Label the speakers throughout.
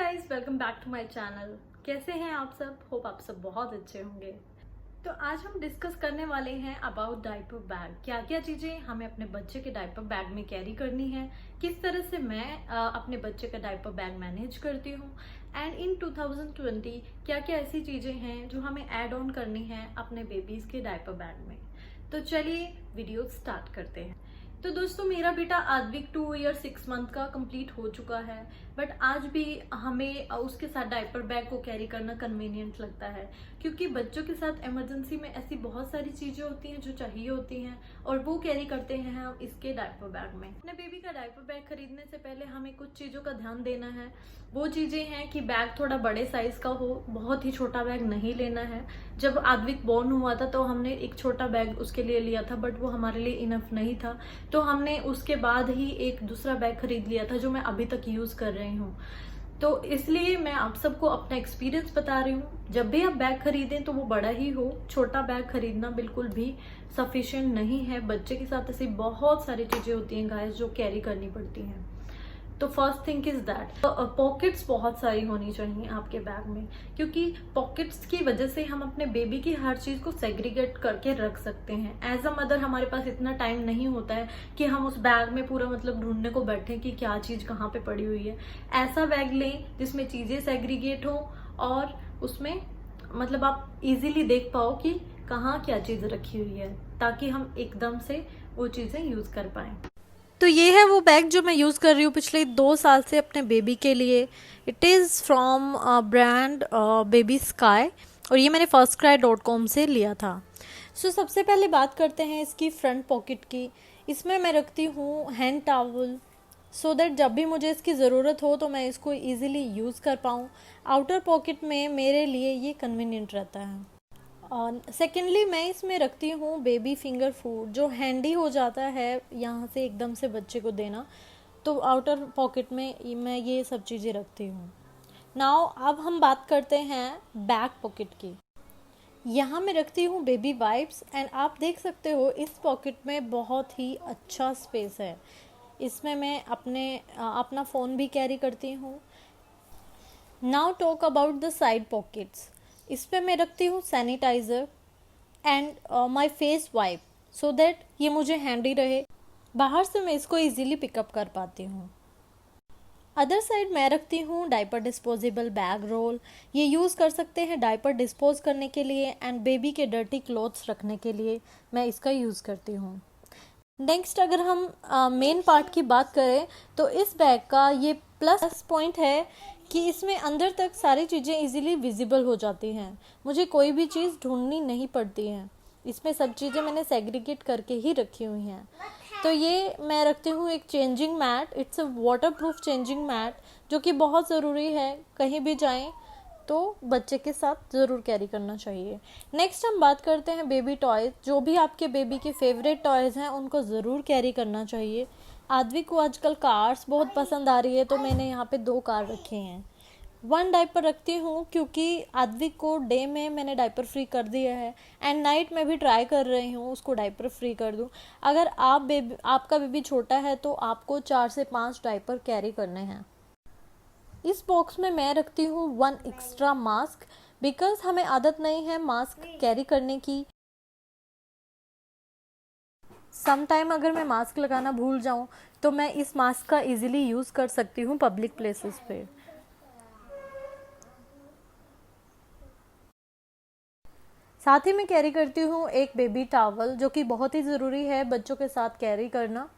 Speaker 1: Guys, welcome back to my channel. कैसे हैं आप सब? होप आप सब बहुत अच्छे होंगे। तो आज हम डिस्कस करने वाले हैं अबाउट डायपर बैग। क्या क्या चीज़ें हमें अपने बच्चे के डायपर बैग में कैरी करनी है, किस तरह से मैं अपने बच्चे का डायपर बैग मैनेज करती हूँ, एंड इन 2020 क्या क्या ऐसी चीज़ें हैं जो हमें ऐड ऑन करनी है अपने बेबीज़ के डायपर बैग में। तो चलिए वीडियो स्टार्ट करते हैं। तो दोस्तों, मेरा बेटा आद्विक 2 ईयर 6 मंथ का कंप्लीट हो चुका है, बट आज भी हमें उसके साथ डायपर बैग को कैरी करना कन्वीनियंट लगता है, क्योंकि बच्चों के साथ इमरजेंसी में ऐसी बहुत सारी चीज़ें होती हैं जो चाहिए होती हैं और वो कैरी करते हैं हम इसके डायपर बैग में। अपने बेबी का डायपर बैग खरीदने से पहले हमें कुछ चीज़ों का ध्यान देना है। वो चीज़ें हैं कि बैग थोड़ा बड़े साइज़ का हो, बहुत ही छोटा बैग नहीं लेना है। जब आद्विक बॉर्न हुआ था तो हमने एक छोटा बैग उसके लिए लिया था, बट वो हमारे लिए इनफ नहीं था, तो हमने उसके बाद ही एक दूसरा बैग खरीद लिया था जो मैं अभी तक यूज़ कर रही हूँ। तो इसलिए मैं आप सबको अपना एक्सपीरियंस बता रही हूँ। जब भी आप बैग खरीदें तो वो बड़ा ही हो, छोटा बैग खरीदना बिल्कुल भी सफिशिएंट नहीं है। बच्चे के साथ ऐसी बहुत सारी चीज़ें होती हैं गाइस जो कैरी करनी पड़ती हैं। तो first thing is that pockets बहुत सारी होनी चाहिए आपके बैग में, क्योंकि पॉकेट्स की वजह से हम अपने बेबी की हर चीज़ को सेग्रीगेट करके रख सकते हैं। एज अ मदर हमारे पास इतना टाइम नहीं होता है कि हम उस बैग में पूरा ढूंढने को बैठे कि क्या चीज़ कहाँ पे पड़ी हुई है। ऐसा बैग लें जिसमें चीज़ें सेग्रीगेट हो और उसमें आप इजीली देख पाओ कि कहाँ क्या चीज़ रखी हुई है, ताकि हम एकदम से वो चीज़ें यूज़ कर पाएँ। तो ये है वो बैग जो मैं यूज़ कर रही हूँ पिछले 2 साल से अपने बेबी के लिए। It is from brand baby sky, और ये मैंने firstcry.com से लिया था। सबसे पहले बात करते हैं इसकी फ्रंट पॉकेट की। इसमें मैं रखती हूँ हैंड टॉवल, सो दैट जब भी मुझे इसकी ज़रूरत हो तो मैं इसको ईज़िली यूज़ कर पाऊँ। आउटर पॉकेट में मेरे लिए ये कन्वीनियंट रहता है। सेकेंडली मैं इसमें रखती हूँ बेबी फिंगर फूड, जो हैंडी हो जाता है यहाँ से एकदम से बच्चे को देना। तो आउटर पॉकेट में मैं ये सब चीज़ें रखती हूँ। नाउ अब हम बात करते हैं बैक पॉकेट की। यहाँ मैं रखती हूँ बेबी वाइप्स, एंड आप देख सकते हो इस पॉकेट में बहुत ही अच्छा स्पेस है। इसमें मैं अपना फ़ोन भी कैरी करती हूँ। Now talk about the side pockets. इस पे मैं रखती हूँ sanitiser and my face wipe, so that ये मुझे हैंडी रहे, बाहर से मैं इसको इजीली पिकअप कर पाती हूँ। अदर साइड मैं रखती हूँ डायपर डिस्पोजेबल बैग रोल। ये यूज़ कर सकते हैं डायपर डिस्पोज करने के लिए एंड बेबी के डर्टी क्लोथ्स रखने के लिए मैं इसका यूज़ करती हूँ। नेक्स्ट अगर हम मेन पार्ट की बात करें तो इस बैग का ये प्लस पॉइंट है कि इसमें अंदर तक सारी चीज़ें इजीली विजिबल हो जाती हैं। मुझे कोई भी चीज़ ढूंढनी नहीं पड़ती है। इसमें सब चीज़ें मैंने सेग्रीगेट करके ही रखी हुई हैं। तो ये मैं रखती हूँ एक changing mat. It's a waterproof changing mat, जो कि बहुत ज़रूरी है। कहीं भी जाएं तो बच्चे के साथ ज़रूर कैरी करना चाहिए। नेक्स्ट हम बात करते हैं बेबी टॉयज़। जो भी आपके बेबी के फेवरेट टॉयज़ हैं उनको ज़रूर कैरी करना चाहिए। आद्विक को आजकल कार्स बहुत पसंद आ रही है, तो मैंने यहाँ पे 2 कार रखे हैं। 1 डायपर रखती हूँ क्योंकि आद्विक को डे में मैंने डायपर फ्री कर दिया है, एंड नाइट में भी ट्राई कर रही हूँ उसको डायपर फ्री कर दूँ। अगर आपका बेबी छोटा है तो आपको 4 से 5 डायपर कैरी करने हैं। इस बॉक्स में मैं रखती हूँ 1 एक्स्ट्रा मास्क, बिकॉज हमें आदत नहीं है मास्क कैरी करने की। सम टाइम अगर मैं मास्क लगाना भूल जाऊं तो मैं इस मास्क का इजीली यूज़ कर सकती हूँ पब्लिक प्लेसेस पे। साथ ही मैं कैरी करती हूँ एक बेबी टॉवल, जो कि बहुत ही ज़रूरी है बच्चों के साथ कैरी करना।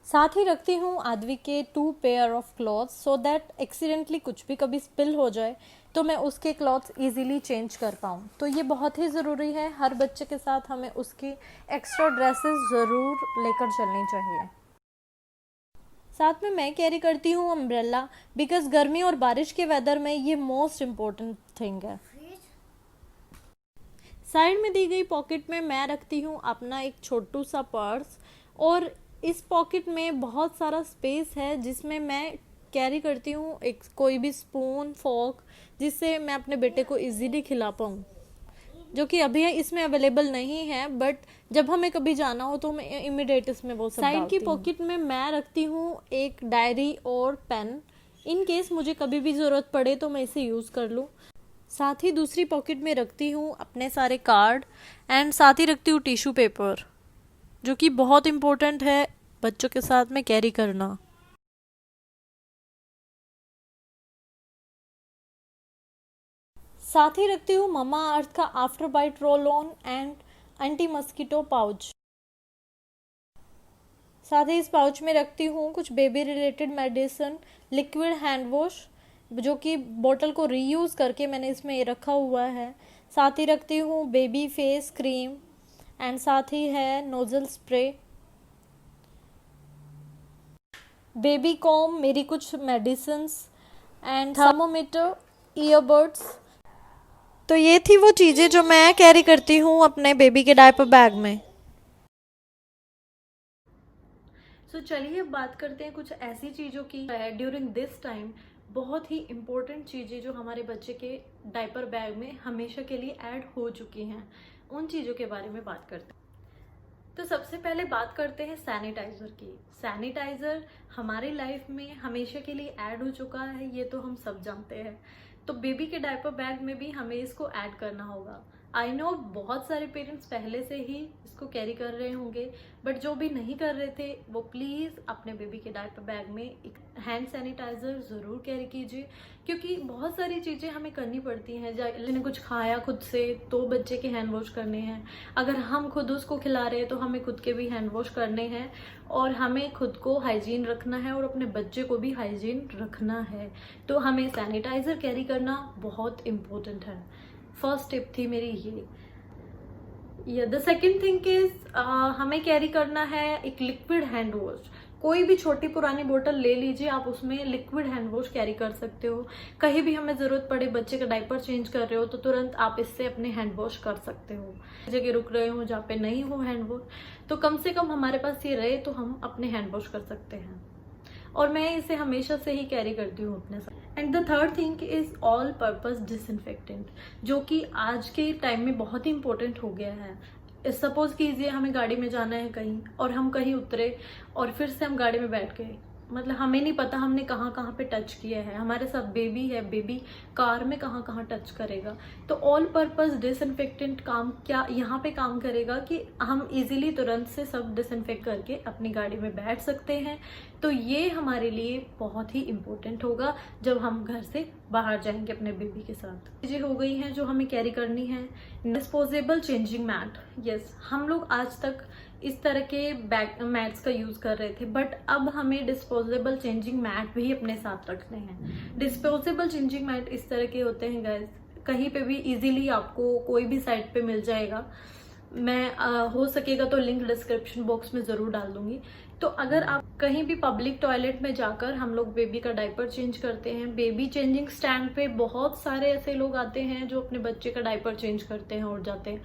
Speaker 1: साथ ही रखती हूँ आद्विक के 2 pair of clothes, so that accidentally कुछ भी कभी स्पिल हो जाए तो मैं उसके क्लॉथ्स इजीली चेंज कर पाऊँ। तो ये बहुत ही ज़रूरी है। हर बच्चे के साथ हमें उसकी एक्स्ट्रा ड्रेसेस ज़रूर लेकर चलनी चाहिए। साथ में मैं कैरी करती हूँ अम्ब्रेला, बिकॉज गर्मी और बारिश के वेदर में ये मोस्ट इम्पोर्टेंट थिंग है। साइड में दी गई पॉकेट में मैं रखती हूँ अपना एक छोटू सा पर्स, और इस पॉकेट में बहुत सारा स्पेस है जिसमें मैं कैरी करती हूँ एक कोई भी स्पून फोक, जिससे मैं अपने बेटे को इजीली खिला पाऊँ, जो कि अभी इसमें अवेलेबल नहीं है, बट जब हमें कभी जाना हो तो मैं इमिडिएट इसमें वो सब डालती हूँ। साइड की पॉकेट में मैं रखती हूँ एक डायरी और पेन, इन केस मुझे कभी भी ज़रूरत पड़े तो मैं इसे यूज़ कर लूँ। साथ ही दूसरी पॉकेट में रखती हूँ अपने सारे कार्ड एंड साथ ही रखती हूँ टिश्यू पेपर, जो कि बहुत इम्पोर्टेंट है बच्चों के साथ में कैरी करना। साथ ही रखती हूँ ममा अर्थ का after bite roll on and anti mosquito pouch. साथ ही इस पाउच में रखती हूँ कुछ baby related medicine, liquid hand wash, जो कि बोतल को रीयूज़ करके मैंने इसमें रखा हुआ है। साथ ही रखती हूँ बेबी फेस क्रीम एंड साथ ही है नोजल स्प्रे, बेबी कॉम, मेरी कुछ मेडिसिन्स एंड थर्मोमीटर, ईयरबड्स। तो ये थी वो चीज़ें जो मैं कैरी करती हूँ अपने बेबी के डायपर बैग में। तो चलिए अब बात करते हैं कुछ ऐसी चीज़ों की ड्यूरिंग दिस टाइम बहुत ही इम्पोर्टेंट चीज़ें जो हमारे बच्चे के डायपर बैग में हमेशा के लिए ऐड हो चुकी हैं, उन चीज़ों के बारे में बात करते हैं। तो सबसे पहले बात करते हैं सैनिटाइज़र की। सैनिटाइज़र हमारी लाइफ में हमेशा के लिए ऐड हो चुका है, ये तो हम सब जानते हैं। तो बेबी के डायपर बैग में भी हमें इसको ऐड करना होगा। आई नो बहुत सारे पेरेंट्स पहले से ही इसको कैरी कर रहे होंगे, बट जो भी नहीं कर रहे थे वो प्लीज़ अपने बेबी के डायपर बैग में एक हैंड सैनिटाइज़र ज़रूर कैरी कीजिए, क्योंकि बहुत सारी चीज़ें हमें करनी पड़ती हैं। जैसे कुछ खाया खुद से तो बच्चे के हैंड वॉश करने हैं, अगर हम खुद उसको खिला रहे हैं तो हमें खुद के भी हैंड वॉश करने हैं, और हमें खुद को हाइजीन रखना है और अपने बच्चे को भी हाइजीन रखना है। तो हमें सैनिटाइज़र कैरी करना बहुत इम्पोर्टेंट है। फर्स्ट टिप थी मेरी ये। द सेकेंड थिंग इज हमें कैरी करना है एक लिक्विड हैंड वॉश। कोई भी छोटी पुरानी बोतल ले लीजिए, आप उसमें लिक्विड हैंड वॉश कैरी कर सकते हो। कहीं भी हमें ज़रूरत पड़े, बच्चे का डायपर चेंज कर रहे हो तो तुरंत आप इससे अपने हैंड वॉश कर सकते हो। जगह रुक रहे हो जहाँ पे नहीं हो हैंड वॉश, तो कम से कम हमारे पास ये रहे तो हम अपने हैंड वॉश कर सकते हैं, और मैं इसे हमेशा से ही कैरी करती हूँ अपने साथ। And the third thing is all purpose disinfectant, जो कि आज के टाइम में बहुत ही इंपॉर्टेंट हो गया है। सपोज कीजिए हमें गाड़ी में जाना है कहीं, और हम कहीं उतरे और फिर से हम गाड़ी में बैठ गए, मतलब हमें नहीं पता हमने कहाँ कहाँ पे टच किया है। हमारे साथ बेबी है, बेबी कार में कहाँ कहाँ टच करेगा। तो ऑल पर्पस डिसइंफेक्टेंट काम क्या यहाँ पे काम करेगा कि हम इजीली तुरंत से सब डिसइंफेक्ट करके अपनी गाड़ी में बैठ सकते हैं। तो ये हमारे लिए बहुत ही इम्पोर्टेंट होगा जब हम घर से बाहर जाएंगे अपने बेबी के साथ। चीज़ें हो गई हैं जो हमें कैरी करनी है। डिस्पोजेबल चेंजिंग मैट, यस, हम लोग आज तक इस तरह के बैग मैट्स का यूज़ कर रहे थे, बट अब हमें डिस्पोजेबल चेंजिंग मैट भी अपने साथ रखने हैं। डिस्पोजेबल चेंजिंग मैट इस तरह के होते हैं गाइस, कहीं पे भी इजीली आपको कोई भी साइट पे मिल जाएगा। मैं हो सकेगा तो लिंक डिस्क्रिप्शन बॉक्स में ज़रूर डाल दूंगी। तो अगर आप कहीं भी पब्लिक टॉयलेट में जाकर हम लोग बेबी का डायपर चेंज करते हैं, बेबी चेंजिंग स्टैंड पे बहुत सारे ऐसे लोग आते हैं जो अपने बच्चे का डायपर चेंज करते हैं और जाते हैं,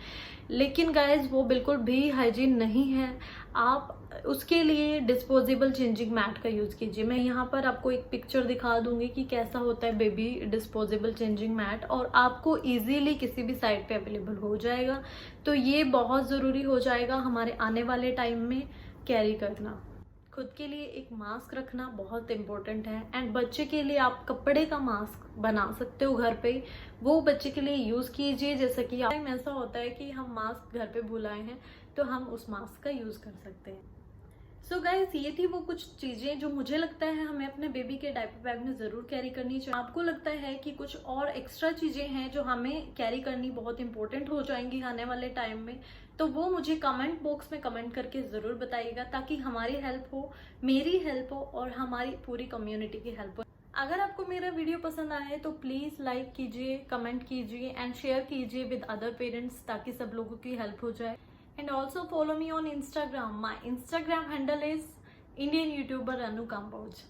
Speaker 1: लेकिन गाइज वो बिल्कुल भी हाइजीन नहीं है। आप उसके लिए डिस्पोजेबल चेंजिंग मैट का यूज़ कीजिए। मैं यहाँ पर आपको एक पिक्चर दिखा दूंगी कि कैसा होता है बेबी डिस्पोजेबल चेंजिंग मैट, और आपको इजीली किसी भी साइट पे अवेलेबल हो जाएगा। तो ये बहुत ज़रूरी हो जाएगा हमारे आने वाले टाइम में कैरी करना। खुद के लिए एक मास्क रखना बहुत इम्पोर्टेंट है, एंड बच्चे के लिए आप कपड़े का मास्क बना सकते हो घर पे, वो बच्चे के लिए यूज़ कीजिए। जैसे कि टाइम ऐसा होता है कि हम मास्क घर पे भूल आए हैं, तो हम उस मास्क का यूज़ कर सकते हैं। सो गाइस, ये थी वो कुछ चीज़ें जो मुझे लगता है हमें अपने बेबी के डायपर बैग में ज़रूर कैरी करनी चाहिए। आपको लगता है कि कुछ और एक्स्ट्रा चीज़ें हैं जो हमें कैरी करनी बहुत इंपॉर्टेंट हो जाएंगी आने वाले टाइम में, तो वो मुझे कमेंट बॉक्स में कमेंट करके ज़रूर बताइएगा, ताकि हमारी हेल्प हो, मेरी हेल्प हो, और हमारी पूरी कम्युनिटी की हेल्प हो। अगर आपको मेरा वीडियो पसंद आए तो प्लीज़ लाइक कीजिए, कमेंट कीजिए एंड शेयर कीजिए विद अदर पेरेंट्स, ताकि सब लोगों की हेल्प हो जाए। And also follow me on Instagram. My Instagram handle is Indian YouTuber Anu Kamboj.